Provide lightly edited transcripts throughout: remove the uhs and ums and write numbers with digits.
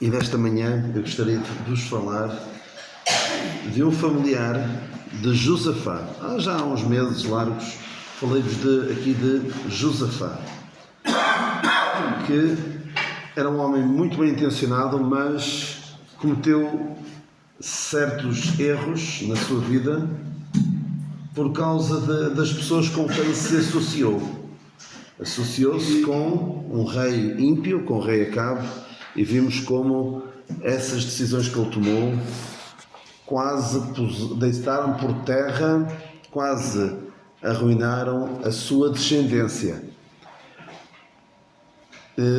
E nesta manhã eu gostaria de vos falar de um familiar de Josafá. Já há uns meses largos falei-vos aqui de Josafá, que era um homem muito bem intencionado, mas cometeu certos erros na sua vida por causa das pessoas com quem se associou. Associou-se com um rei ímpio, com o rei Acabe, e vimos como essas decisões que ele tomou quase deitaram por terra, quase arruinaram a sua descendência.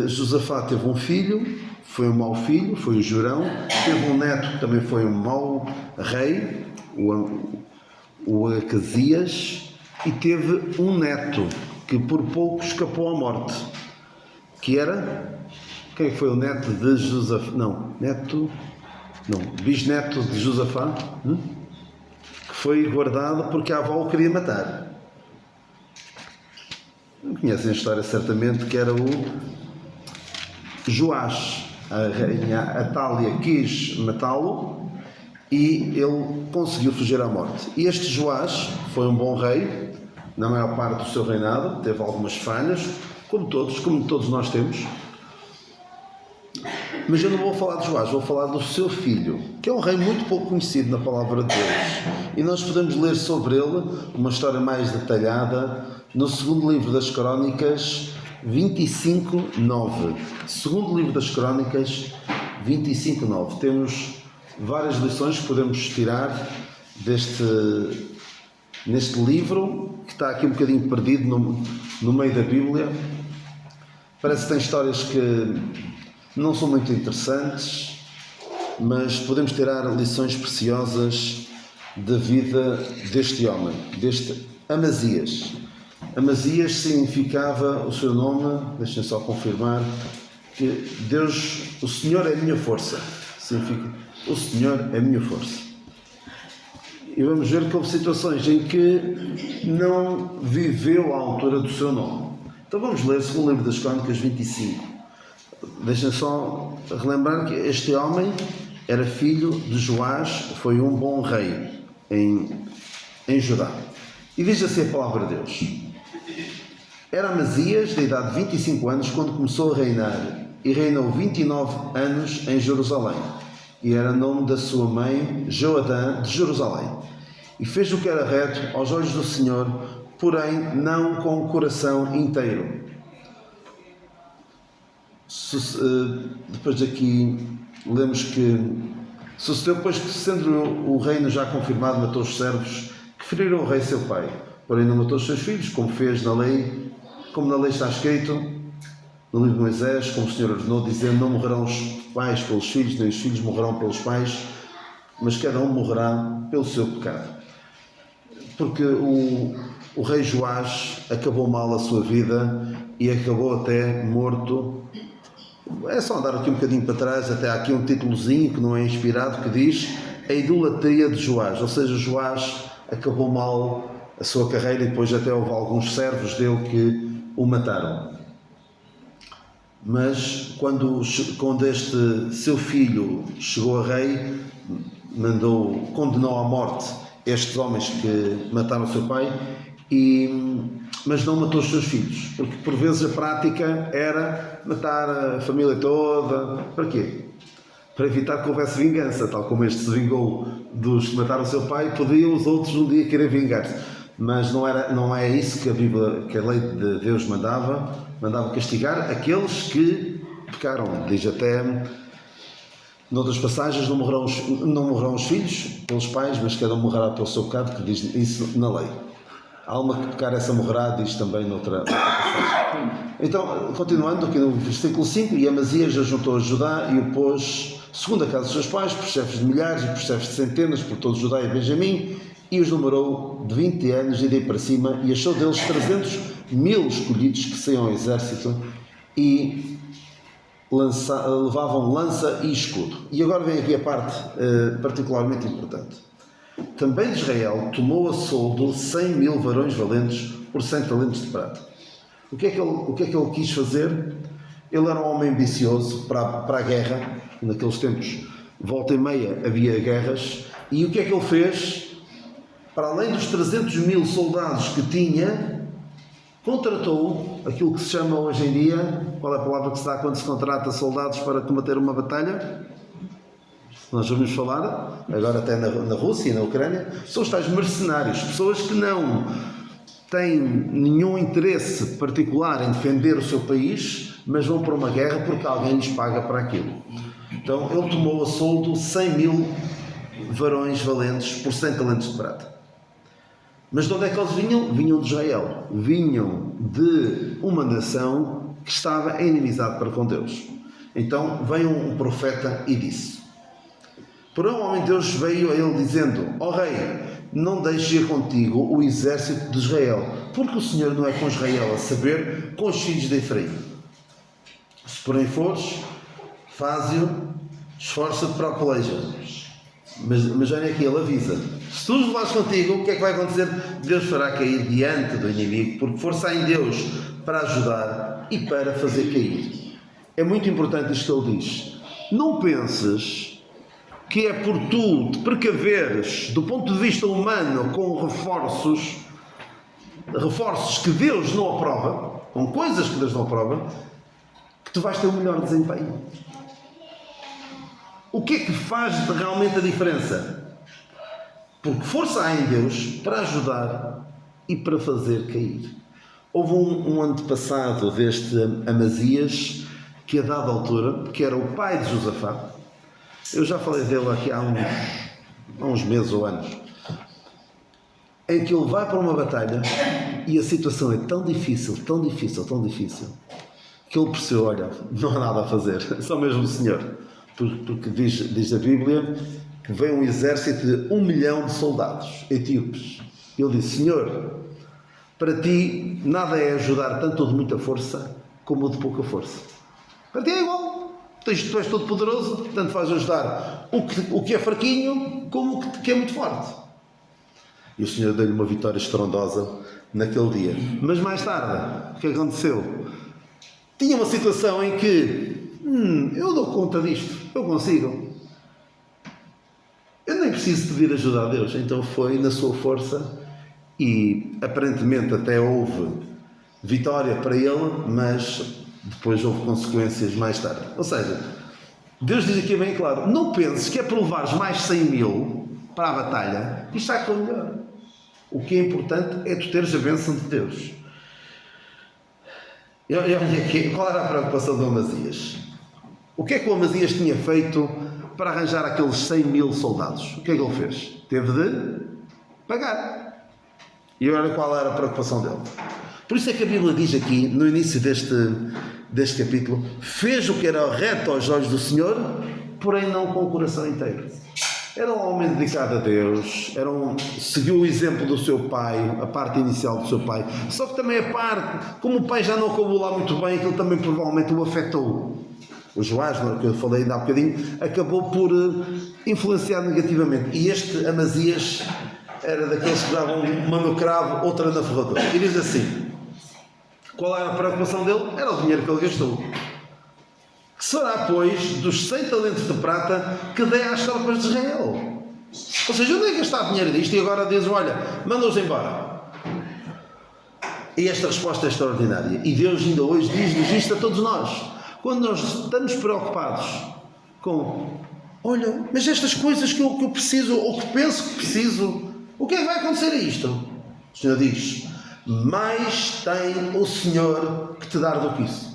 Josafá teve um filho, foi um mau filho, foi o Jorão. Teve um neto que também foi um mau rei, o Acasias, e teve um neto que por pouco escapou à morte, que era... Quem foi o neto de Josafá? Bisneto de Josafá, que foi guardado porque a avó o queria matar. Conhecem a história certamente, que era o Joás. A rainha Atália quis matá-lo e ele conseguiu fugir à morte. E este Joás foi um bom rei, na maior parte do seu reinado, teve algumas falhas, como todos nós temos. Mas eu não vou falar de Joás, vou falar do seu filho, que é um rei muito pouco conhecido na palavra de Deus. E nós podemos ler sobre ele uma história mais detalhada no segundo livro das Crónicas 25:9. Segundo livro das Crónicas 25:9. Temos várias lições que podemos tirar neste livro, que está aqui um bocadinho perdido no meio da Bíblia. Parece que tem histórias que não são muito interessantes, mas podemos tirar lições preciosas da vida deste homem, deste Amazias. Amazias significava o seu nome, deixem só confirmar, que Deus, o Senhor é a minha força. Significa, o Senhor é a minha força. E vamos ver que houve situações em que não viveu à altura do seu nome. Então vamos ler o segundo livro das Crónicas 25. Deixem só relembrar que este homem era filho de Joás, foi um bom rei em Judá. E diz assim a palavra de Deus: Era Amazias, de idade de 25 anos, quando começou a reinar, e reinou 29 anos em Jerusalém. E era nome da sua mãe Joadã de Jerusalém. E fez o que era reto aos olhos do Senhor, porém não com o coração inteiro. Depois daqui lemos que sucedeu, depois que, sendo o reino já confirmado, matou os servos que feriram o rei seu pai, porém não matou os seus filhos, como fez na lei, como na lei está escrito no livro de Moisés, como o Senhor ordenou, dizendo: não morrerão os pais pelos filhos, nem os filhos morrerão pelos pais, mas cada um morrerá pelo seu pecado. Porque o rei Joás acabou mal a sua vida e acabou até morto. É só andar aqui um bocadinho para trás, até há aqui um títulozinho que não é inspirado, que diz a idolatria de Joás, ou seja, Joás acabou mal a sua carreira e depois até houve alguns servos dele que o mataram. Mas quando este seu filho chegou a rei, condenou à morte estes homens que mataram o seu pai, mas não matou os seus filhos, porque por vezes a prática era matar a família toda. Para quê? Para evitar que houvesse vingança, tal como este se vingou dos que mataram o seu pai, podiam os outros um dia querer vingar-se. Mas não é isso que a lei de Deus mandava castigar aqueles que pecaram. Diz até, noutras passagens, não morrerão os filhos pelos pais, mas cada um morrerá pelo seu pecado, que diz isso na lei. A alma que pecar, essa morrerá, diz também noutra passagem. Então, continuando aqui no versículo 5, e Amazias ajuntou a Judá e o pôs segundo a casa dos seus pais, por chefes de milhares e por chefes de centenas, por todo Judá e Benjamim, e os numerou de 20 anos e daí para cima, e achou deles 300.000 escolhidos que saíam ao exército e levavam lança e escudo. E agora vem aqui a parte particularmente importante. Também Israel tomou a soldo 100.000 varões valentes por 100 talentos de prata. O que é que ele quis fazer? Ele era um homem ambicioso para a guerra. Naqueles tempos, volta e meia, havia guerras. E o que é que ele fez? Para além dos 300 mil soldados que tinha, contratou aquilo que se chama hoje em dia, qual é a palavra que se dá quando se contrata soldados para combater uma batalha? Nós ouvimos falar, agora até na Rússia e na Ucrânia, são os tais mercenários, pessoas que não têm nenhum interesse particular em defender o seu país, mas vão para uma guerra porque alguém lhes paga para aquilo. Então ele tomou a soldo 100 mil varões valentes por 100 talentos de prata. Mas de onde é que eles vinham? Vinham de Israel. Vinham de uma nação que estava em inimizade para com Deus. Então veio um profeta e disse: porém um homem de Deus veio a ele dizendo: ó rei, não deixes ir contigo o exército de Israel, porque o Senhor não é com Israel, a saber, com os filhos de Efraim. Se porém fores, faze-o, esforça-te para a peleja. Mas olha aqui, ele avisa: se tu os levares contigo, o que é que vai acontecer? Deus fará cair diante do inimigo, porque força há em Deus para ajudar e para fazer cair. É muito importante isto que ele diz. Não penses que é por tu te precaveres do ponto de vista humano com reforços que Deus não aprova, com coisas que Deus não aprova, que tu vais ter o melhor desempenho. O que é que faz realmente a diferença? Porque força há em Deus para ajudar e para fazer cair. Houve um antepassado deste Amazias que a dada altura, que era o pai de Josafá, eu já falei dele aqui há uns meses ou anos, em que ele vai para uma batalha e a situação é tão difícil, que ele percebeu: olha, não há nada a fazer, só mesmo o Senhor. Porque diz a Bíblia que veio um exército de 1 milhão de soldados etíopes. Ele disse: Senhor, para ti nada é ajudar tanto o de muita força como o de pouca força. Para ti é igual. Tu és todo poderoso, tanto faz ajudar o que é fraquinho como o que é muito forte. E o Senhor deu-lhe uma vitória estrondosa naquele dia. Mas mais tarde, o que aconteceu? Tinha uma situação em que eu dou conta disto, eu consigo. Eu nem preciso pedir ajuda a Deus. Então foi na sua força e aparentemente até houve vitória para ele, mas depois houve consequências mais tarde. Ou seja, Deus diz aqui bem claro: não penses que é por levares mais 100 mil para a batalha que isto está com melhor. O que é importante é tu teres a bênção de Deus. E olha aqui, qual era a preocupação do Amazias? O que é que o Amazias tinha feito para arranjar aqueles 100 mil soldados? O que é que ele fez? Teve de pagar. E olha qual era a preocupação dele. Por isso é que a Bíblia diz aqui, no início deste capítulo: fez o que era reto aos olhos do Senhor, porém não com o coração inteiro. Era um homem dedicado a Deus, seguiu o exemplo do seu pai, a parte inicial do seu pai. Só que também a parte, como o pai já não acabou lá muito bem, aquilo também provavelmente o afetou. O Joás, que eu falei ainda há bocadinho, acabou por influenciar negativamente. E este Amazias era daqueles que davam uma no cravo, outra na ferradura. E diz assim: qual era a preocupação dele? Era o dinheiro que ele gastou. Que será, pois, dos 100 talentos de prata que dei às tropas de Israel? Ou seja, eu nem gastar dinheiro disto e agora diz: olha, manda-os embora. E esta resposta é extraordinária. E Deus ainda hoje diz-nos isto a todos nós. Quando nós estamos preocupados com: olha, mas estas coisas que eu preciso, ou que penso que preciso, o que é que vai acontecer a isto? O Senhor diz: mais tem o Senhor que te dar do que isso.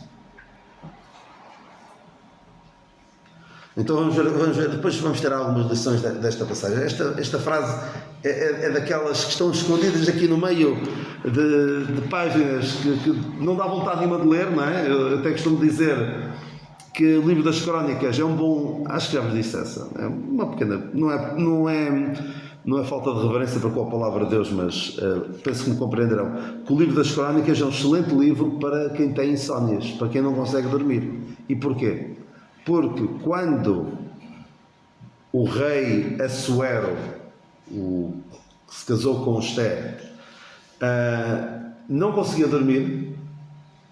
Então vamos ver, depois vamos ter algumas lições desta passagem. Esta frase é daquelas que estão escondidas aqui no meio de páginas que não dá vontade nenhuma de ler, não é? Eu até costumo dizer que o livro das Crónicas é um bom... Acho que já vos disse essa. É uma pequena... Não é falta de reverência para com a palavra de Deus, mas penso que me compreenderão. Que o livro das Crónicas é um excelente livro para quem tem insónias, para quem não consegue dormir. E porquê? Porque quando o rei Assuero, que se casou com Esther, não conseguia dormir,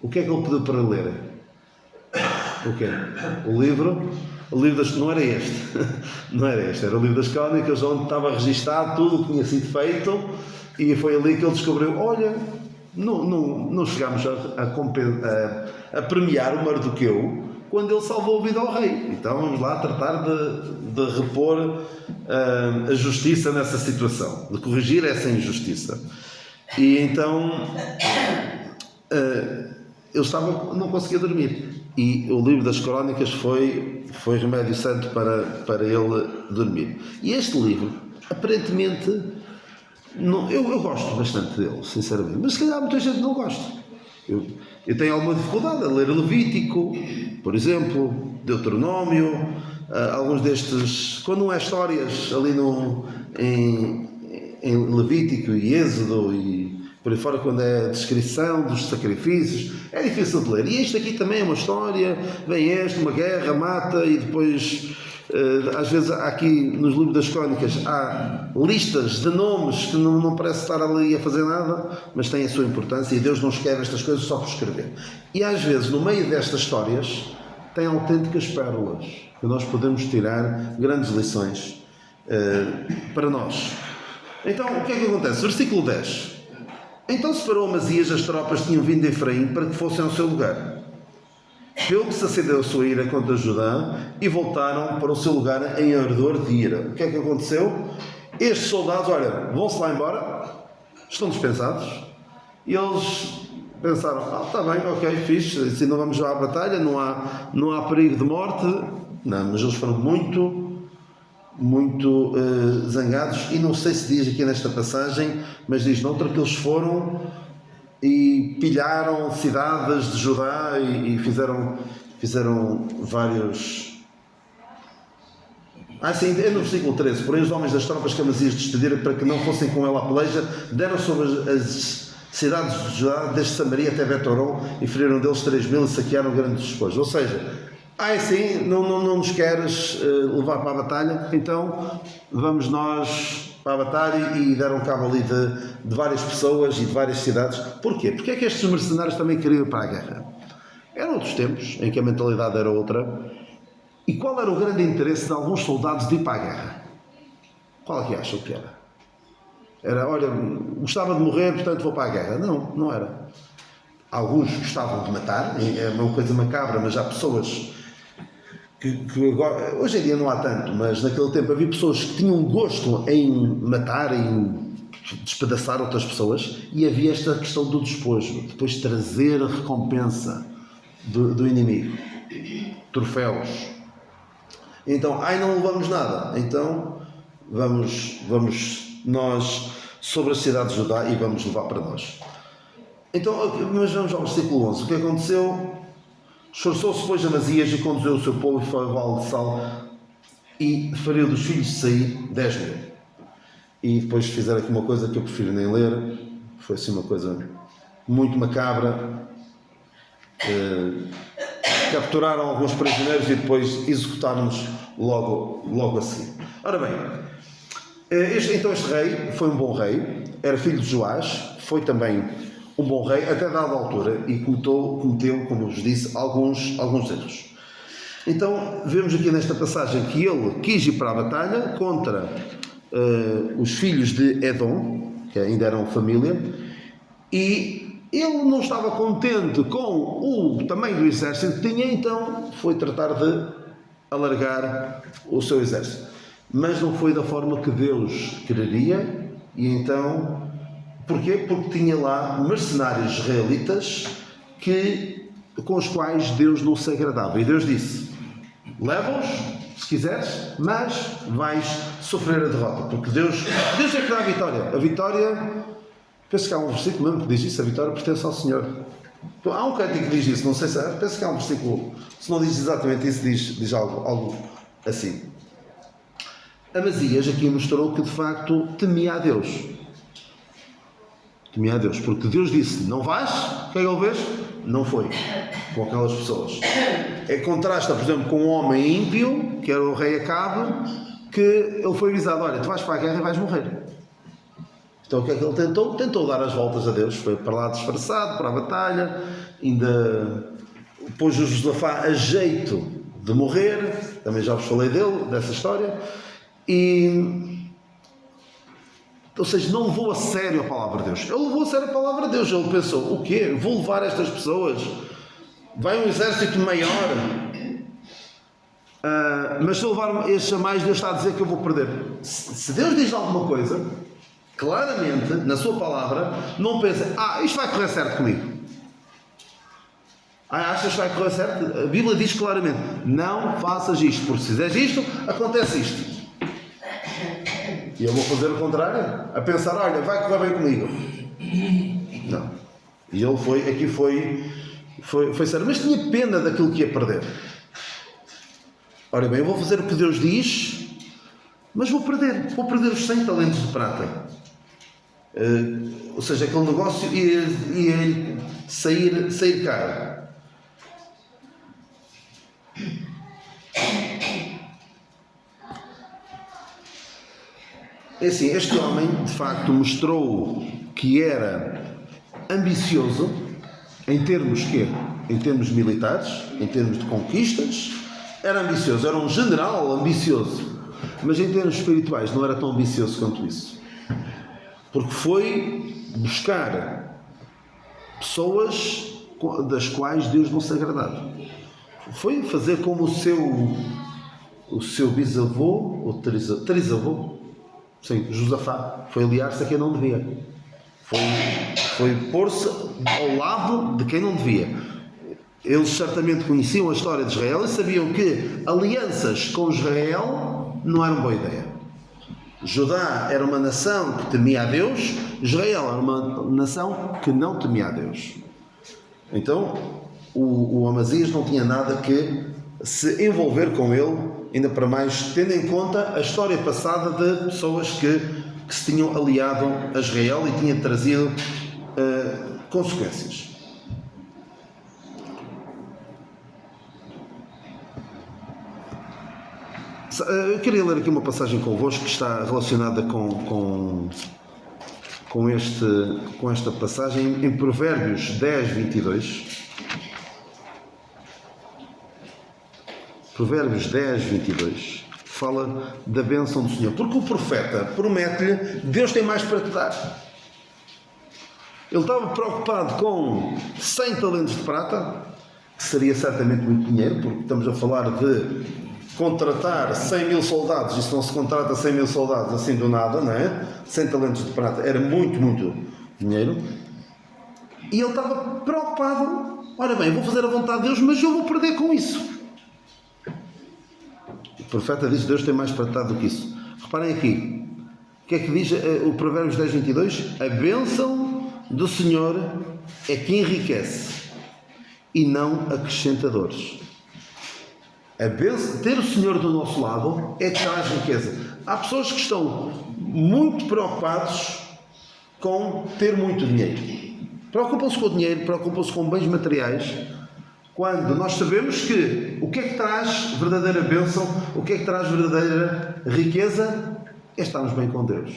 o que é que ele pediu para ler? O quê? O livro das... Não era este. Não era este. Era o livro das Crónicas, onde estava registado tudo o que tinha sido feito, e foi ali que ele descobriu, olha, não chegámos a premiar o Mardoqueu quando ele salvou a vida ao rei. Então vamos lá tratar de repor a justiça nessa situação, de corrigir essa injustiça. E então não conseguia dormir. E o livro das Crónicas foi remédio santo para ele dormir. E este livro, aparentemente, eu gosto bastante dele, sinceramente, mas se calhar muita gente não gosta. Eu tenho alguma dificuldade a ler Levítico, por exemplo, Deuteronômio, alguns destes, quando não é histórias ali em Levítico e Êxodo e por aí fora, quando é a descrição dos sacrifícios, é difícil de ler. E este aqui também é uma história, vem uma guerra, mata, e depois, às vezes, aqui nos livros das Crónicas, há listas de nomes que não parece estar ali a fazer nada, mas têm a sua importância, e Deus não escreve estas coisas só por escrever. E às vezes, no meio destas histórias, tem autênticas pérolas, que nós podemos tirar grandes lições para nós. Então, o que é que acontece? Versículo 10. Então separou Amazias as tropas que tinham vindo de Efraim para que fossem ao seu lugar. Pelo que se acendeu a sua ira contra Judá e voltaram para o seu lugar em ardor de ira. O que é que aconteceu? Estes soldados, olha, vão-se lá embora, estão dispensados, e eles pensaram, está bem, ok, fixe, assim não vamos já à batalha, não há perigo de morte. Não, mas eles foram muito zangados, e não sei se diz aqui nesta passagem, mas diz noutra que eles foram e pilharam cidades de Judá e fizeram vários... sim, é no versículo 13. Porém os homens das tropas que Amazias despediram para que não fossem com ela à peleja, deram sobre as cidades de Judá, desde Samaria até Bet-horon, e feriram deles 3.000 e saquearam grandes despojos. Ou seja, sim, não nos queres levar para a batalha, então vamos nós para a batalha, e deram cabo ali de várias pessoas e de várias cidades. Porquê? Porque é que estes mercenários também queriam ir para a guerra? Eram outros tempos em que a mentalidade era outra. E qual era o grande interesse de alguns soldados de ir para a guerra? Qual é que acham que era? Era, olha, gostava de morrer, portanto vou para a guerra. Não era. Alguns gostavam de matar, é uma coisa macabra, mas há pessoas que agora, hoje em dia não há tanto, mas naquele tempo havia pessoas que tinham gosto em matar, em despedaçar outras pessoas, e havia esta questão do despojo, depois trazer a recompensa do inimigo, troféus. Então, não levamos nada, então vamos nós sobre a cidade de Judá e vamos levar para nós. Então, mas vamos ao versículo 11. O que aconteceu? Esforçou-se, pois, Amazias e conduziu o seu povo e foi ao vale de Sal e feriu dos filhos de Saí 10.000. E depois fizeram aqui uma coisa que eu prefiro nem ler, foi assim uma coisa muito macabra. Capturaram alguns prisioneiros e depois executaram-nos logo a seguir. Ora bem, este rei foi um bom rei, era filho de Joás, foi também um bom rei, até dada altura, e cometeu, como vos disse, alguns erros. Então, vemos aqui nesta passagem que ele quis ir para a batalha contra os filhos de Edom, que ainda eram família, e ele não estava contente com o tamanho do exército que tinha, então foi tratar de alargar o seu exército. Mas não foi da forma que Deus quereria, e então... Porquê? Porque tinha lá mercenários israelitas com os quais Deus não se agradava. E Deus disse, leva-os, se quiseres, mas vais sofrer a derrota. Porque Deus é que dá a vitória. A vitória, penso que há um versículo mesmo que diz isso, a vitória pertence ao Senhor. Então, há um cântico que diz isso, não sei se penso que há um versículo, se não diz exatamente isso, diz algo assim. Amazias aqui mostrou que de facto temia a Deus. Temia a Deus, porque Deus disse, não vais, o que é que ele fez? Não foi, com aquelas pessoas. Contrasta, por exemplo, com um homem ímpio, que era o rei Acabe, que ele foi avisado, olha, tu vais para a guerra e vais morrer. Então o que é que ele tentou? Tentou dar as voltas a Deus, foi para lá disfarçado, para a batalha, ainda pôs o Josafá a jeito de morrer, também já vos falei dessa história, ou seja, não levou a sério a palavra de Deus. Ele levou a sério a palavra de Deus. Ele pensou, o quê? Vou levar estas pessoas? Vai um exército maior? Mas se eu levar estes a mais, Deus está a dizer que eu vou perder. Se Deus diz alguma coisa, claramente, na sua palavra, não pensa, isto vai correr certo comigo. Achas que vai correr certo? A Bíblia diz claramente, não faças isto, porque se fizeres isto, acontece isto. E eu vou fazer o contrário, a pensar, olha, vai correr bem comigo. Não. E ele foi sério, mas tinha pena daquilo que ia perder. Ora bem, eu vou fazer o que Deus diz, mas vou perder os 100 talentos de prata. Ou seja, aquele negócio ia sair caro. É assim, este homem de facto mostrou que era ambicioso em termos militares, em termos de conquistas, era ambicioso, era um general ambicioso, mas em termos espirituais não era tão ambicioso quanto isso, porque foi buscar pessoas das quais Deus não se agradava, foi fazer como o seu bisavô ou trisavô, sim, Josafá, foi aliar-se a quem não devia, foi pôr-se ao lado de quem não devia. Eles certamente conheciam a história de Israel e sabiam que alianças com Israel não eram boa ideia. Judá era uma nação que temia a Deus, Israel era uma nação que não temia a Deus. Então o Amazias não tinha nada que se envolver com ele, ainda para mais tendo em conta a história passada de pessoas que se tinham aliado a Israel e tinha trazido consequências. Eu queria ler aqui uma passagem convosco que está relacionada com esta passagem em Provérbios 10, 22. Provérbios 10, 22 fala da bênção do Senhor, porque o profeta promete-lhe, Deus tem mais para te dar. Ele estava preocupado com 100 talentos de prata, que seria certamente muito dinheiro, porque estamos a falar de contratar 100 mil soldados, e se não se contrata 100 mil soldados assim do nada, não é? 100 talentos de prata era muito, muito dinheiro, e ele estava preocupado, ora bem, vou fazer a vontade de Deus, mas eu vou perder com isso. O profeta diz, Deus tem mais para te dar do que isso. Reparem aqui, o que é que diz o Provérbios 10, 22? A bênção do Senhor é que enriquece e não acrescenta dores. Ter o Senhor do nosso lado é que traz riqueza. Há pessoas que estão muito preocupados com ter muito dinheiro. Preocupam-se com o dinheiro, preocupam-se com bens materiais, quando nós sabemos que o que é que traz verdadeira bênção, o que é que traz verdadeira riqueza, é estarmos bem com Deus.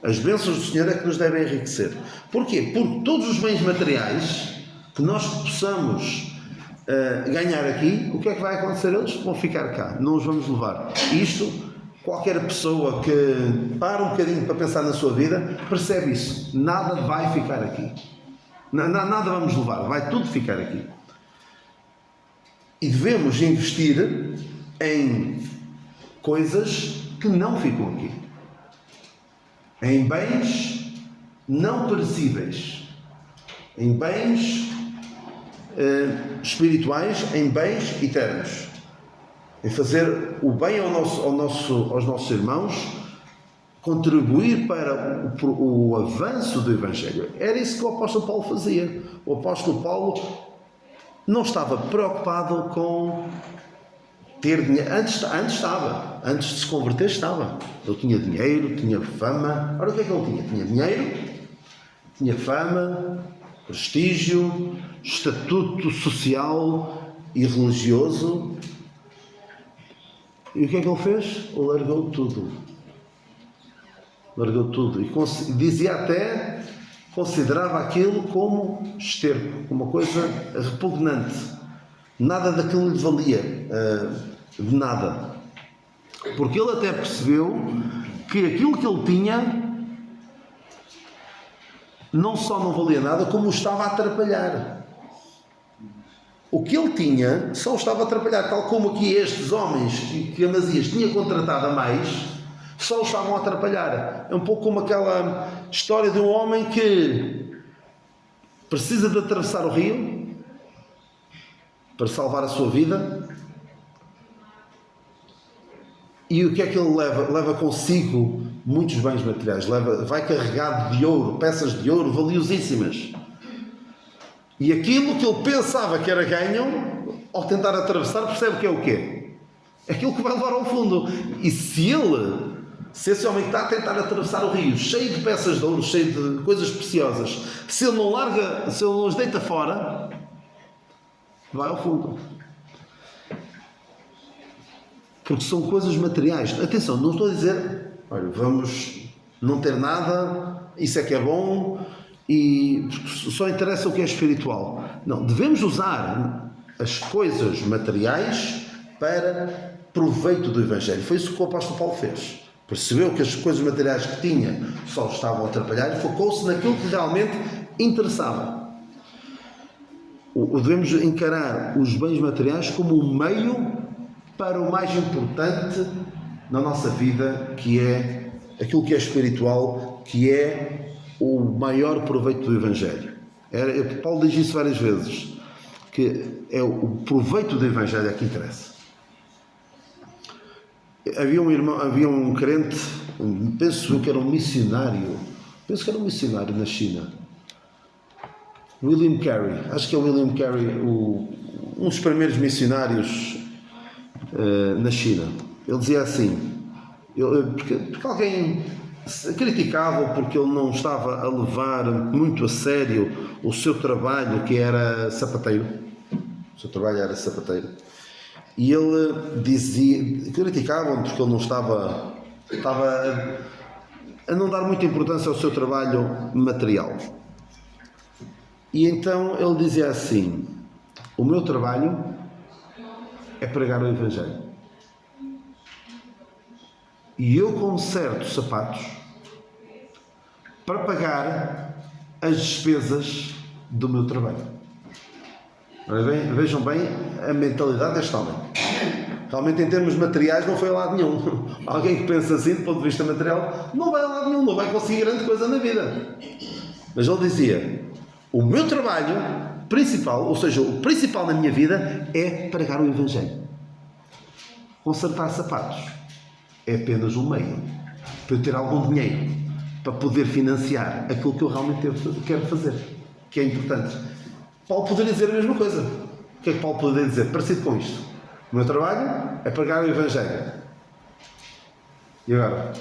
As bênçãos do Senhor é que nos devem enriquecer. Porquê? Porque todos os bens materiais que nós possamos ganhar aqui, o que é que vai acontecer? Eles vão ficar cá, não os vamos levar. Isto, qualquer pessoa que para um bocadinho para pensar na sua vida, percebe isso. Nada vai ficar aqui. Nada vamos levar, vai tudo ficar aqui. E devemos investir em coisas que não ficam aqui. Em bens não perecíveis. Em bens espirituais, em bens eternos, em fazer o bem aos nossos irmãos, contribuir para o avanço do Evangelho. Era isso que o apóstolo Paulo fazia. O apóstolo Paulo não estava preocupado com ter dinheiro. Antes estava. Antes de se converter estava. Ele tinha dinheiro, tinha fama. Ora, o que é que ele tinha? Tinha dinheiro, tinha fama, prestígio, estatuto social e religioso. E o que é que ele fez? Ele largou tudo. Largou tudo. E dizia até, considerava aquilo como esterco, como uma coisa repugnante. nada daquilo lhe valia, de nada. Porque ele até percebeu que aquilo que ele tinha não só não valia nada, como o estava a atrapalhar. O que ele tinha só o estava a atrapalhar, tal como aqui estes homens que Amazias tinha contratado a mais, só o estavam a atrapalhar. É um pouco como aquela história de um homem que precisa de atravessar o rio para salvar a sua vida. E o que é que ele leva? Leva consigo muitos bens materiais. Vai carregado de ouro, peças de ouro valiosíssimas. E aquilo que ele pensava que era ganho, ao tentar atravessar, percebe que é o quê? É aquilo que vai levar ao fundo. E se esse homem que está a tentar atravessar o rio, cheio de peças de ouro, cheio de coisas preciosas, se ele não as deita fora, vai ao fundo. Porque são coisas materiais. Atenção, não estou a dizer, olha, vamos não ter nada, isso é que é bom, e só interessa o que é espiritual. Não, devemos usar as coisas materiais para proveito do Evangelho. Foi isso que o apóstolo Paulo fez. Percebeu que as coisas materiais que tinha só estavam a atrapalhar e focou-se naquilo que realmente interessava. Devemos encarar os bens materiais como um meio para o mais importante na nossa vida, que é aquilo que é espiritual, que é o maior proveito do Evangelho. Paulo diz isso várias vezes, que é o proveito do Evangelho é que interessa. Havia um crente, penso que era um missionário na China, William Carey, acho que é o William Carey, um dos primeiros missionários na China. Ele dizia assim, porque alguém criticava porque ele não estava a levar muito a sério o seu trabalho, que era sapateiro. O seu trabalho era sapateiro. E ele dizia, criticavam porque ele não estava a não dar muita importância ao seu trabalho material. E então ele dizia assim: o meu trabalho é pregar o Evangelho. E eu conserto sapatos para pagar as despesas do meu trabalho. Vejam bem a mentalidade deste homem. Realmente, em termos materiais, não foi a lado nenhum. Alguém que pensa assim, do ponto de vista material, não vai a lado nenhum, não vai conseguir grande coisa na vida. Mas ele dizia: o meu trabalho principal, ou seja, o principal na minha vida, é pregar o Evangelho. Consertar sapatos é apenas um meio para eu ter algum dinheiro para poder financiar aquilo que eu realmente quero fazer, que é importante. Paulo poderia dizer a mesma coisa. O que é que Paulo poderia dizer? Parecido com isto: o meu trabalho é pregar o Evangelho. E agora?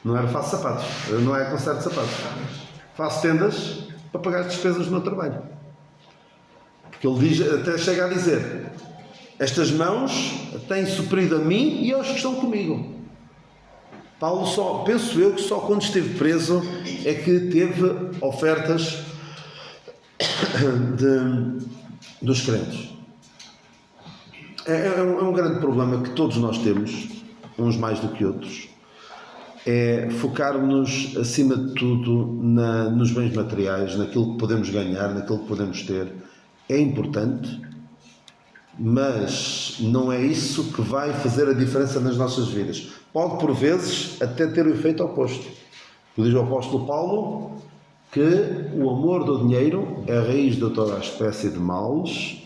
Não era faço sapatos, não é conserto sapatos. Faço tendas para pagar as despesas do meu trabalho. Porque ele diz, até chega a dizer: estas mãos têm suprido a mim e aos que estão comigo. Paulo penso eu que só quando esteve preso é que teve ofertas dos crentes. É um grande problema que todos nós temos, uns mais do que outros, é focar-nos acima de tudo nos bens materiais, naquilo que podemos ganhar, naquilo que podemos ter. É importante, mas não é isso que vai fazer a diferença nas nossas vidas. Pode, por vezes, até ter o efeito oposto. Diz o apóstolo Paulo que o amor do dinheiro é a raiz de toda a espécie de males,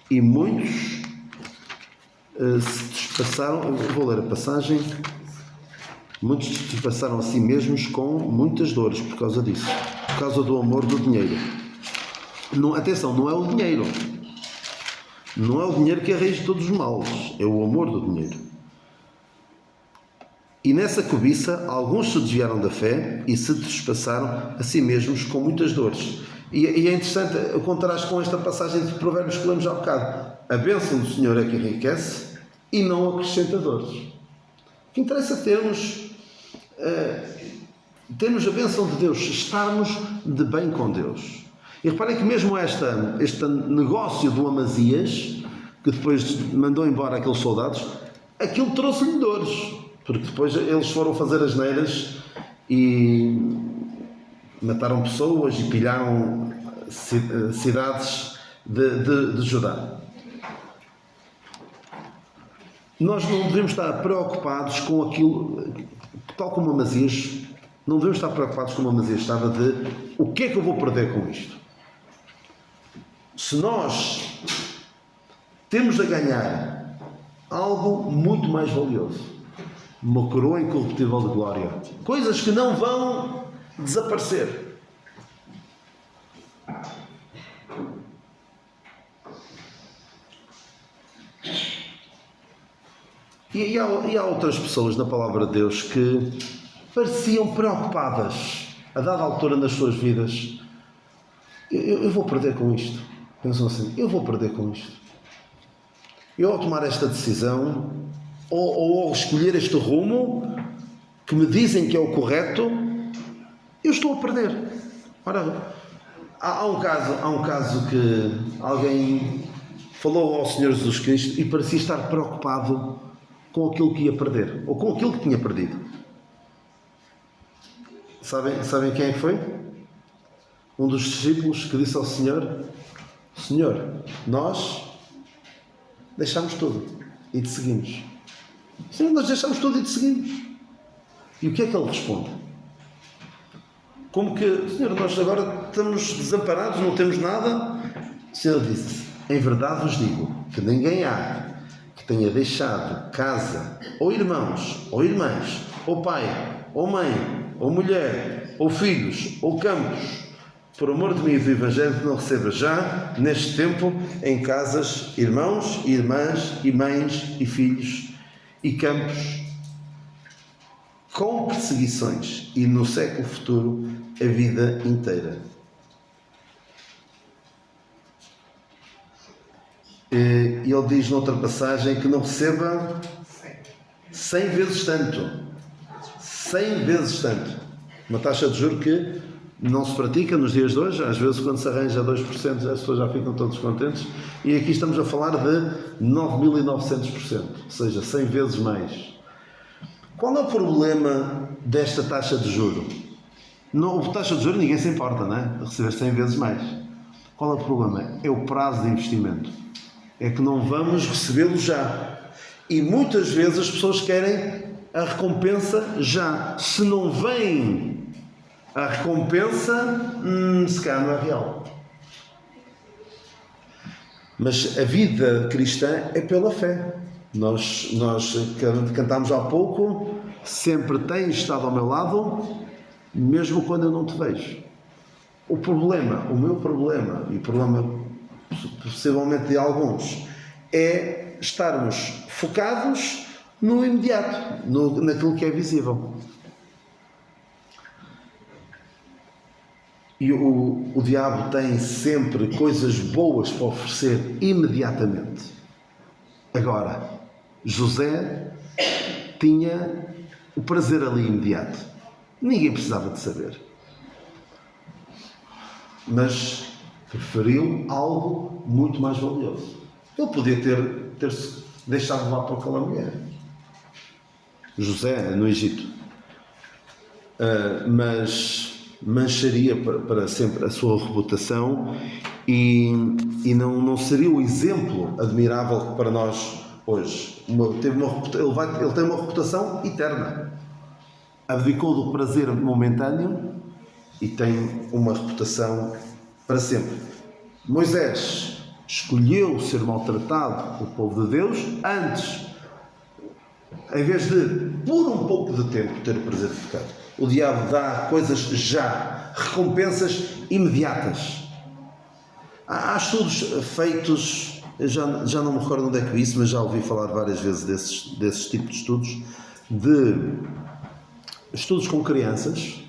e muitos se despassaram, vou ler a passagem, muitos se despassaram a si mesmos com muitas dores por causa disso, por causa do amor do dinheiro. Não, atenção, não é o dinheiro. Não é o dinheiro que é a raiz de todos os males, é o amor do dinheiro. E nessa cobiça, alguns se desviaram da fé e se despassaram a si mesmos com muitas dores. E é interessante o contraste com esta passagem de Provérbios que lemos há bocado. A bênção do Senhor é que enriquece e não acrescenta dores. O que interessa termos a bênção de Deus, estarmos de bem com Deus. E reparem que mesmo este negócio do Amazias que depois mandou embora aqueles soldados, aquilo trouxe-lhe dores, porque depois eles foram fazer asneiras e mataram pessoas e pilharam cidades de Judá. Nós não devemos estar preocupados com aquilo, tal como Amazias, não devemos estar preocupados como Amazias estava de o que é que eu vou perder com isto. Se nós temos a ganhar algo muito mais valioso, uma coroa incorruptível de glória, coisas que não vão desaparecer. E há outras pessoas na palavra de Deus que pareciam preocupadas a dada altura nas suas vidas. Eu vou perder com isto. Pensam assim, eu vou perder com isto. Eu ao tomar esta decisão, ou ao escolher este rumo, que me dizem que é o correto, eu estou a perder. Ora, há um caso que alguém falou ao Senhor Jesus Cristo e parecia estar preocupado com aquilo que ia perder, ou com aquilo que tinha perdido. Sabem quem é que foi? Um dos discípulos que disse ao Senhor: Senhor, nós deixamos tudo e te seguimos. Senhor, nós deixamos tudo e te seguimos. E o que é que ele responde? Como que, Senhor, nós agora estamos desamparados, não temos nada? O Senhor disse: em verdade vos digo que ninguém há que tenha deixado casa, ou irmãos, ou irmãs, ou pai, ou mãe, ou mulher, ou filhos, ou campos, por amor de mim e do Evangelho, que não receba já, neste tempo, em casas, irmãos, e irmãs, e mães, e filhos, e campos, com perseguições, e no século futuro, a vida inteira. E ele diz noutra passagem que não receba 100 vezes tanto. 100 vezes tanto. Uma taxa de juros que não se pratica nos dias de hoje. Às vezes, quando se arranja 2%, as pessoas já ficam todos contentes. E aqui estamos a falar de 9.900%, ou seja, 100 vezes mais. Qual é o problema desta taxa de juro? Não, a taxa de juro ninguém se importa, não é? Receber 100 vezes mais. Qual é o problema? É o prazo de investimento. É que não vamos recebê-lo já. E muitas vezes as pessoas querem a recompensa já. Se não vem a recompensa, se calhar não é real. Mas a vida cristã é pela fé. Nós cantámos há pouco, sempre tens estado ao meu lado, mesmo quando eu não te vejo. O meu problema, e o problema possivelmente de alguns, é estarmos focados no imediato, naquilo que é visível. E o diabo tem sempre coisas boas para oferecer imediatamente. Agora, José tinha o prazer ali imediato. Ninguém precisava de saber. Mas preferiu algo muito mais valioso. Ele podia ter-se deixado levar por aquela mulher. José, no Egito. Mas mancharia para sempre a sua reputação e não seria o exemplo admirável para nós hoje. Ele tem uma reputação eterna. Abdicou do prazer momentâneo e tem uma reputação para sempre. Moisés escolheu ser maltratado pelo povo de Deus antes, em vez de, por um pouco de tempo, ter o prazer de pecar. O diabo dá coisas já, recompensas imediatas. Há estudos feitos, eu já não me recordo onde é que vi isso, mas já ouvi falar várias vezes desses tipos de estudos com crianças,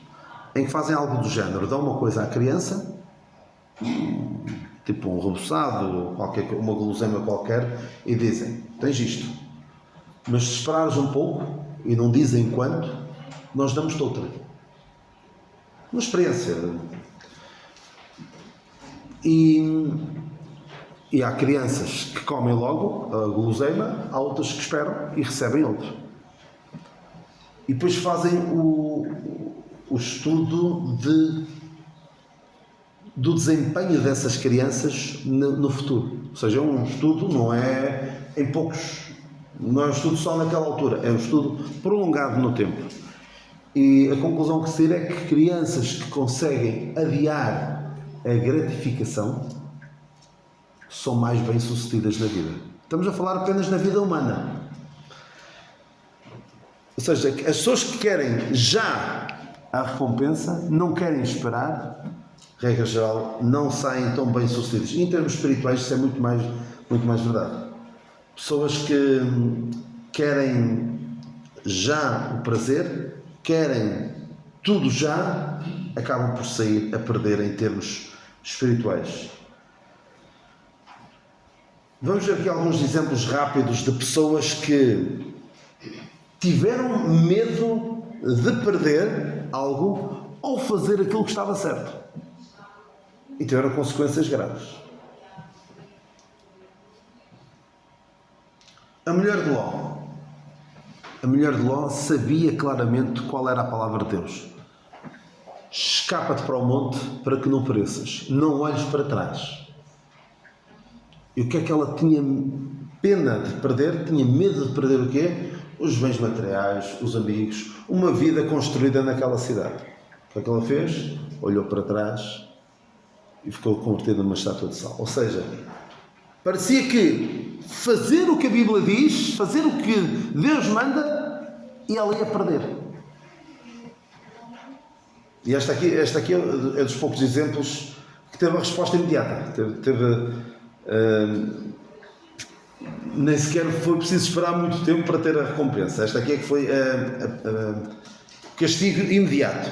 em que fazem algo do género, dão uma coisa à criança, tipo um reboçado, uma guloseima qualquer, e dizem: tens isto, mas se esperares um pouco, e não dizem quanto, nós damos-te outra. Uma experiência. E E há crianças que comem logo a guloseima, há outras que esperam e recebem outro. E depois fazem o estudo do desempenho dessas crianças no futuro. Ou seja, é um estudo, não é em poucos, não é um estudo só naquela altura, é um estudo prolongado no tempo. E a conclusão que se tira é que crianças que conseguem adiar a gratificação são mais bem-sucedidas na vida. Estamos a falar apenas na vida humana. Ou seja, as pessoas que querem já a recompensa, não querem esperar, regra geral, não saem tão bem-sucedidas. E em termos espirituais isso é muito mais verdade. Pessoas que querem já o prazer, querem tudo já, acabam por sair a perder em termos espirituais. Vamos ver aqui alguns exemplos rápidos de pessoas que tiveram medo de perder algo ao fazer aquilo que estava certo e tiveram consequências graves. A mulher de Ló. A mulher de Ló sabia claramente qual era a palavra de Deus. Escapa-te para o monte para que não pereças. Não olhes para trás. E o que é que ela tinha pena de perder? Tinha medo de perder o quê? Os bens materiais, os amigos, uma vida construída naquela cidade. O que é que ela fez? Olhou para trás e ficou convertida numa estátua de sal. Ou seja, parecia que fazer o que a Bíblia diz, fazer o que Deus manda, e ela ia perder. E esta aqui é dos poucos exemplos que teve a resposta imediata. Nem sequer foi preciso esperar muito tempo para ter a recompensa. Esta aqui é que foi o castigo imediato.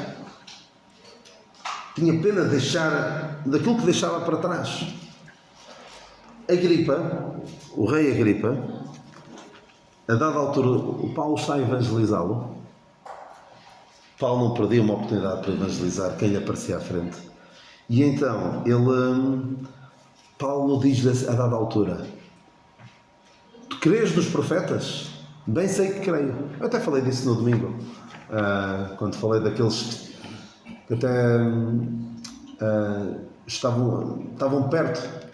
Tinha pena de deixar daquilo que deixava para trás. Agripa, o rei Agripa, a dada altura, o Paulo está a evangelizá-lo. Paulo não perdia uma oportunidade para evangelizar quem lhe aparecia à frente. E então, Paulo diz-lhe a dada altura: tu crês nos profetas? Bem sei que creio. Eu até falei disso no domingo, quando falei daqueles que até estavam perto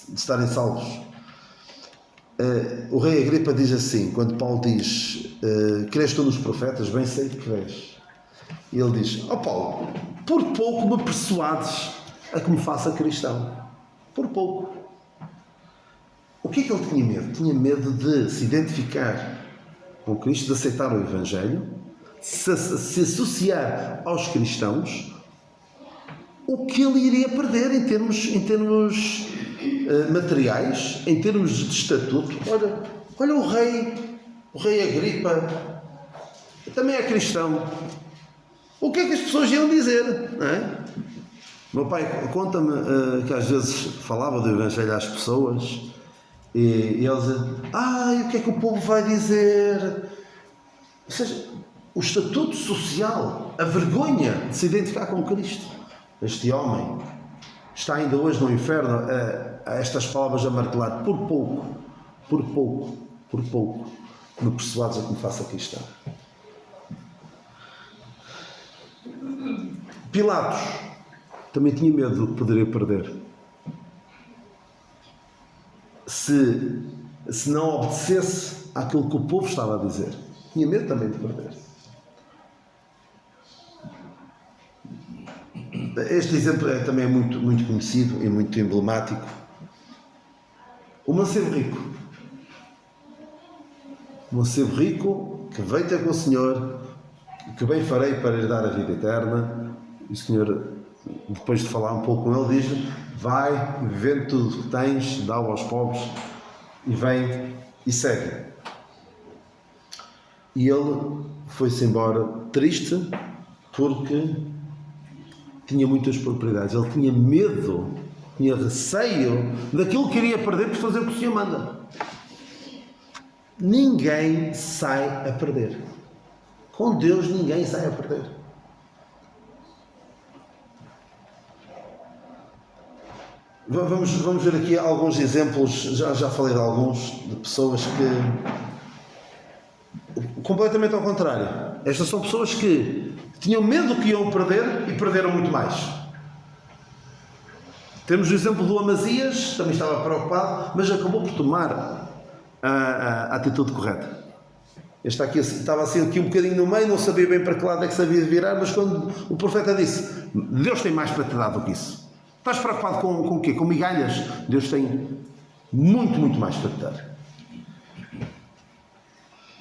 de estarem salvos. O rei Agripa diz assim, quando Paulo diz: crês tu nos profetas? Bem sei que crês. E ele diz: Paulo, por pouco me persuades a que me faça cristão. Por pouco. O que é que ele tinha medo? Tinha medo de se identificar com Cristo, de aceitar o Evangelho, se associar aos cristãos, o que ele iria perder em termos materiais, em termos de estatuto. Olha o rei Agripa também é cristão. O que é que as pessoas iam dizer? Não é? Meu pai conta-me que às vezes falava do Evangelho às pessoas e eles diziam: o que é que o povo vai dizer? Ou seja, o estatuto social, a vergonha de se identificar com Cristo. Este homem está ainda hoje no inferno a estas palavras a martelar: por pouco me persuades a que me faça cristão. Pilatos também tinha medo do que poderia perder se não obedecesse àquilo que o povo estava a dizer. Tinha medo também de perder. Este exemplo também é muito, muito conhecido e muito emblemático. O mancebo rico. O mancebo rico que veio ter com o Senhor, que bem farei para lhe dar a vida eterna. E o Senhor, depois de falar um pouco com ele, diz-lhe: vai, vende tudo o que tens, dá-o aos pobres, e vem e segue. E ele foi-se embora triste, porque tinha muitas propriedades. Ele tinha medo, tinha receio daquilo que iria perder por fazer o que o Senhor manda. Ninguém sai a perder. Com Deus ninguém sai a perder. Vamos ver aqui alguns exemplos, já falei de alguns, de pessoas que, completamente ao contrário, estas são pessoas que tinham medo que iam perder e perderam muito mais. Temos o exemplo do Amazias, também estava preocupado, mas acabou por tomar a atitude correta. Este aqui estava assim aqui um bocadinho no meio, não sabia bem para que lado é que sabia virar, mas quando o profeta disse: Deus tem mais para te dar do que isso. Estás preocupado com o quê? Com migalhas? Deus tem muito, muito mais para te dar.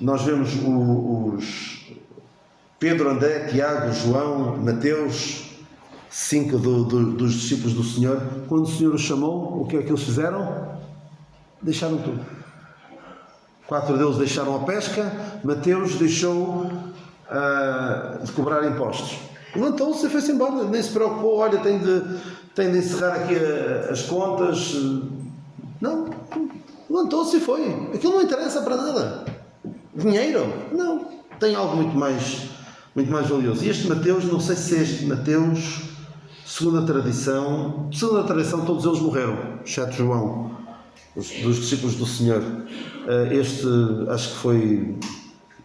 Nós vemos os Pedro, André, Tiago, João, Mateus, 5 dos discípulos do Senhor. Quando o Senhor os chamou, o que é que eles fizeram? Deixaram tudo. 4 deles deixaram a pesca. Mateus deixou de cobrar impostos. Levantou-se e foi-se embora, nem se preocupou. Olha, tem de encerrar aqui as contas. Não, levantou-se e foi. Aquilo não interessa para nada. Dinheiro? Não. Tem algo muito mais valioso. E este Mateus, não sei se este Mateus, segundo a tradição, todos eles morreram, exceto João, dos discípulos do Senhor. Este, acho que foi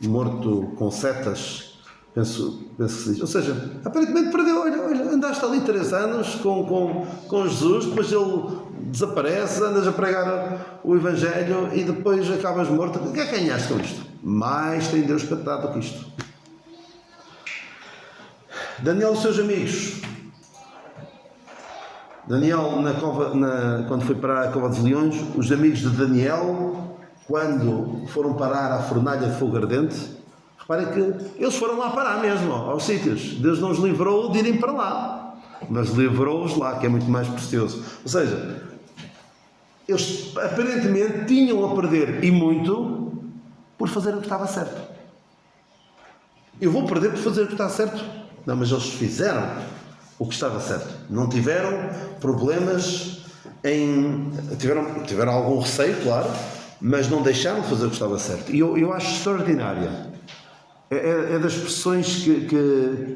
morto com setas, penso que se diz. Ou seja, aparentemente perdeu. Olha, andaste ali 3 anos com Jesus, depois ele desaparece, andas a pregar o Evangelho e depois acabas morto. O que é que ganhaste com isto? Mais tem Deus para te dar do que isto. Daniel e os seus amigos. Daniel, quando foi parar a cova dos leões, os amigos de Daniel, quando foram parar à fornalha de fogo ardente, reparem que eles foram lá parar mesmo, aos sítios. Deus não os livrou de irem para lá, mas livrou-os lá, que é muito mais precioso. Ou seja, eles aparentemente tinham a perder, e muito, por fazer o que estava certo. Eu vou perder por fazer o que está certo? Não, mas eles fizeram o que estava certo. Não tiveram problemas tiveram algum receio, claro, mas não deixaram de fazer o que estava certo. E eu acho extraordinária. É das expressões que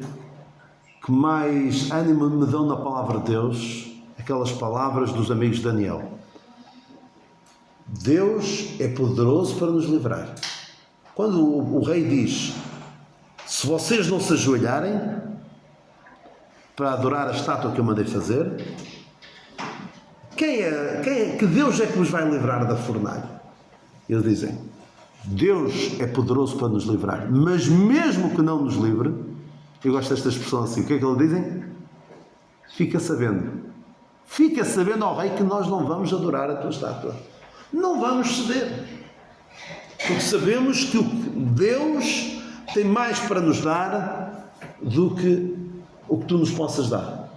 mais ânimo me dão na palavra de Deus, aquelas palavras dos amigos de Daniel. Deus é poderoso para nos livrar. Quando o rei diz: se vocês não se ajoelharem para adorar a estátua que eu mandei fazer, que Deus é que vos vai livrar da fornalha? Eles dizem: Deus é poderoso para nos livrar, mas mesmo que não nos livre, eu gosto desta expressão assim, o que é que eles dizem? Fica sabendo ao rei que nós não vamos adorar a tua estátua, não vamos ceder, porque sabemos que Deus tem mais para nos dar do que o que tu nos possas dar.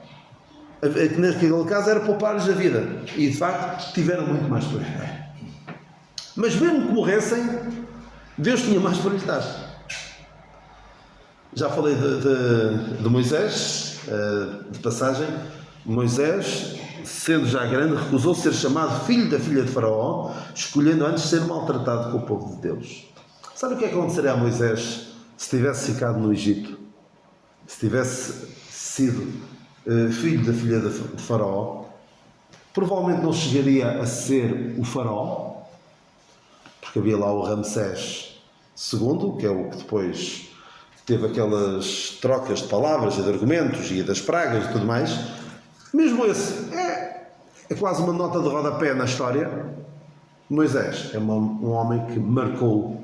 Naquele caso era poupar-lhes a vida, e de facto tiveram muito mais para lhes dar. Mas mesmo que morressem, Deus tinha mais para lhes dar. Já falei de Moisés, de passagem. Moisés, sendo já grande, recusou ser chamado filho da filha de Faraó, escolhendo antes ser maltratado com o povo de Deus. Sabe o que é que aconteceria a Moisés se tivesse ficado no Egito? Se tivesse sido filho da filha de Faraó? Provavelmente não chegaria a ser o Faraó, porque havia lá o Ramsés II, que é o que depois teve aquelas trocas de palavras e de argumentos e das pragas e tudo mais. Mesmo esse é quase uma nota de rodapé na história. Moisés é um homem que marcou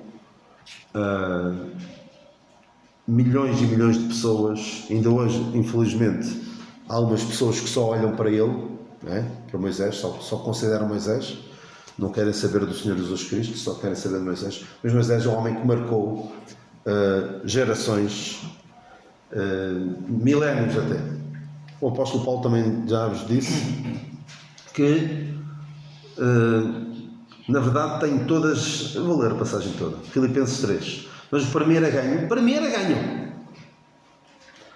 milhões e milhões de pessoas. Ainda hoje, infelizmente, há algumas pessoas que só olham para ele, não é? Para Moisés, só consideram Moisés, não querem saber do Senhor Jesus Cristo, só querem saber de Moisés. Mas Moisés é um homem que marcou gerações, milénios até. O apóstolo Paulo também já vos disse que na verdade tem todas. Eu vou ler a passagem toda, Filipenses 3. Mas para mim era ganho.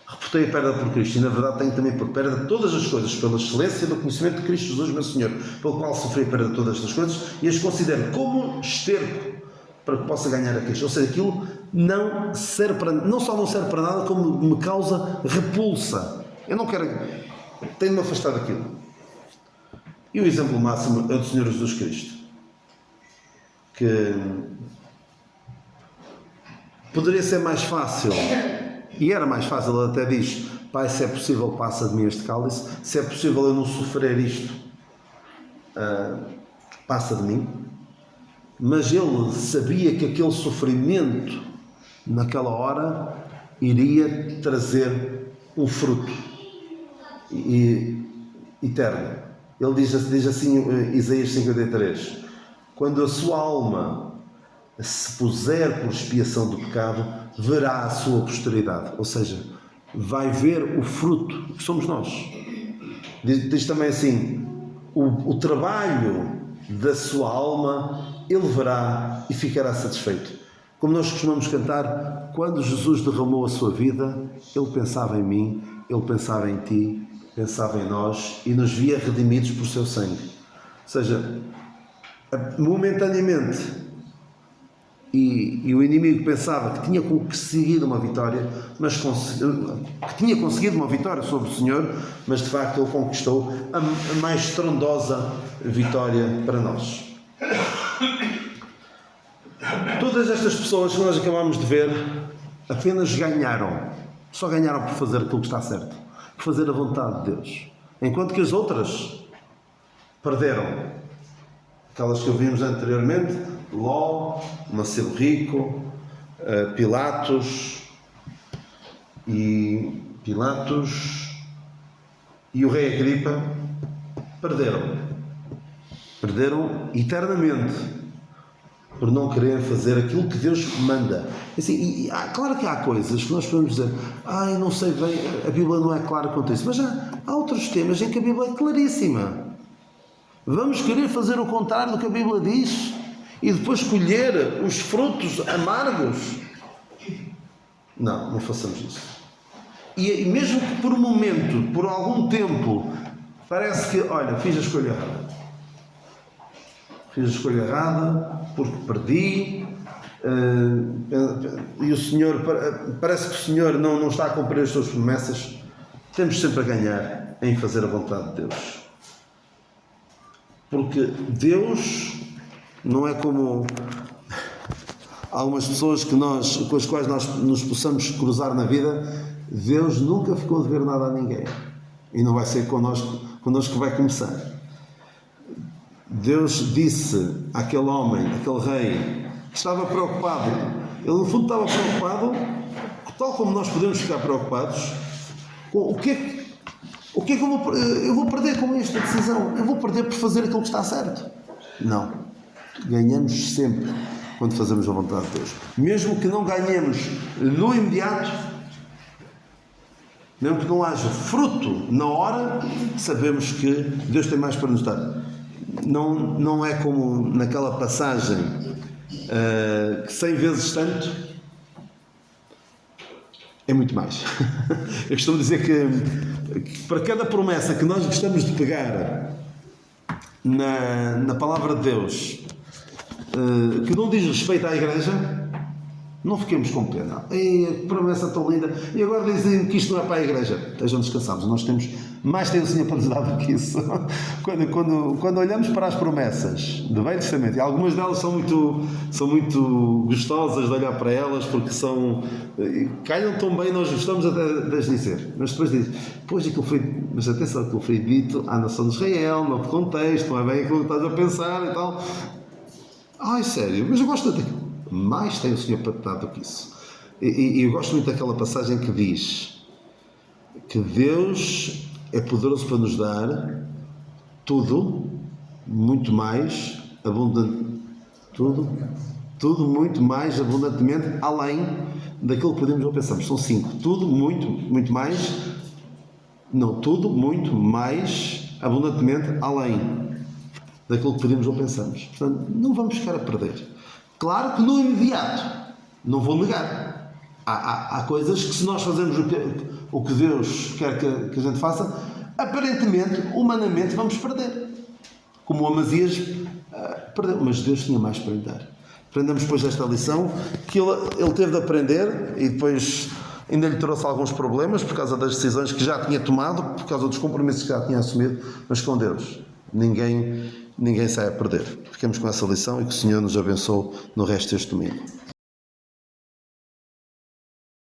Reputei a perda por Cristo, e na verdade tenho também por perda todas as coisas, pela excelência do conhecimento de Cristo Jesus, meu Senhor, pelo qual sofri a perda de todas estas coisas, e as considero como esterco para que possa ganhar a Cristo. Ou seja, aquilo não só não serve para nada, como me causa repulsa. Eu não quero, tenho de me afastar daquilo. E o exemplo máximo é o do Senhor Jesus Cristo, que poderia ser mais fácil, e era mais fácil. Ele até diz: Pai, se é possível, passa de mim este cálice, se é possível eu não sofrer isto, passa de mim. Mas ele sabia que aquele sofrimento naquela hora iria trazer um fruto eterno. Ele diz assim, Isaías 53: quando a sua alma se puser por expiação do pecado, verá a sua posteridade, ou seja, vai ver o fruto que somos nós. Diz também assim: o trabalho da sua alma ele verá e ficará satisfeito. Como nós costumamos cantar, quando Jesus derramou a sua vida, ele pensava em mim, ele pensava em ti, pensava em nós e nos via redimidos por seu sangue. Ou seja, momentaneamente, e o inimigo pensava que tinha conseguido uma vitória, que tinha conseguido uma vitória sobre o Senhor, mas de facto ele conquistou a mais estrondosa vitória para nós. Todas estas pessoas que nós acabamos de ver apenas ganharam, só ganharam por fazer aquilo que está certo, por fazer a vontade de Deus, enquanto que as outras perderam. Aquelas que ouvimos anteriormente: Ló, Mancebo Rico, Pilatos e o rei Agripa, perderam eternamente por não quererem fazer aquilo que Deus manda. Assim, claro que há coisas que nós podemos dizer: eu não sei bem, a Bíblia não é clara quanto a isso, mas há outros temas em que a Bíblia é claríssima. Vamos querer fazer o contrário do que a Bíblia diz e depois colher os frutos amargos? Não façamos isso. E mesmo que por um momento, por algum tempo, parece que, olha, fiz a escolha errada porque perdi, e o Senhor, parece que o Senhor não está a cumprir as suas promessas. Temos sempre a ganhar em fazer a vontade de Deus, porque Deus não é como algumas pessoas com as quais nós nos possamos cruzar na vida. Deus nunca ficou a dever nada a ninguém, e não vai ser connosco que vai começar. Deus disse àquele homem, àquele rei, que estava preocupado. Ele no fundo estava preocupado, tal como nós podemos ficar preocupados, com o que é que eu vou perder com esta decisão? Eu vou perder por fazer aquilo que está certo? Não. Ganhamos sempre quando fazemos a vontade de Deus. Mesmo que não ganhemos no imediato, mesmo que não haja fruto na hora, sabemos que Deus tem mais para nos dar. Não é como naquela passagem que 100 vezes tanto é muito mais. Eu costumo dizer que para cada promessa que nós gostamos de pegar na palavra de Deus, que não diz respeito à igreja, não fiquemos com pena. Que promessa tão linda, e agora dizem que isto não é para a igreja. Estejam descansados, nós temos mais tem o Senhor para nos dar do que isso. Quando olhamos para as promessas do Velho Testamento, e algumas delas são muito gostosas de olhar para elas, porque calham tão bem, nós gostamos até de as dizer, mas depois diz: pois mas atenção, aquilo foi dito à nação de Israel, no contexto, não é bem aquilo que estás a pensar e tal. Sério, mas eu gosto daquilo. Mais tem o Senhor para te dar do que isso. E eu gosto muito daquela passagem que diz que Deus é poderoso para nos dar tudo, muito mais abundante, tudo muito mais abundantemente, além daquilo que podemos ou pensamos. São 5. Tudo muito mais, tudo muito mais abundantemente, além daquilo que podemos ou pensamos. Portanto, não vamos ficar a perder. Claro que no imediato, não vou negar, há coisas que, se nós fazemos o que Deus quer que a gente faça, aparentemente, humanamente, vamos perder. Como o Amazias perdeu, mas Deus tinha mais para lhe dar. Aprendemos depois desta lição que ele teve de aprender, e depois ainda lhe trouxe alguns problemas por causa das decisões que já tinha tomado, por causa dos compromissos que já tinha assumido, mas com Deus ninguém sai a perder. Ficamos com essa lição e que o Senhor nos abençoe no resto deste domingo.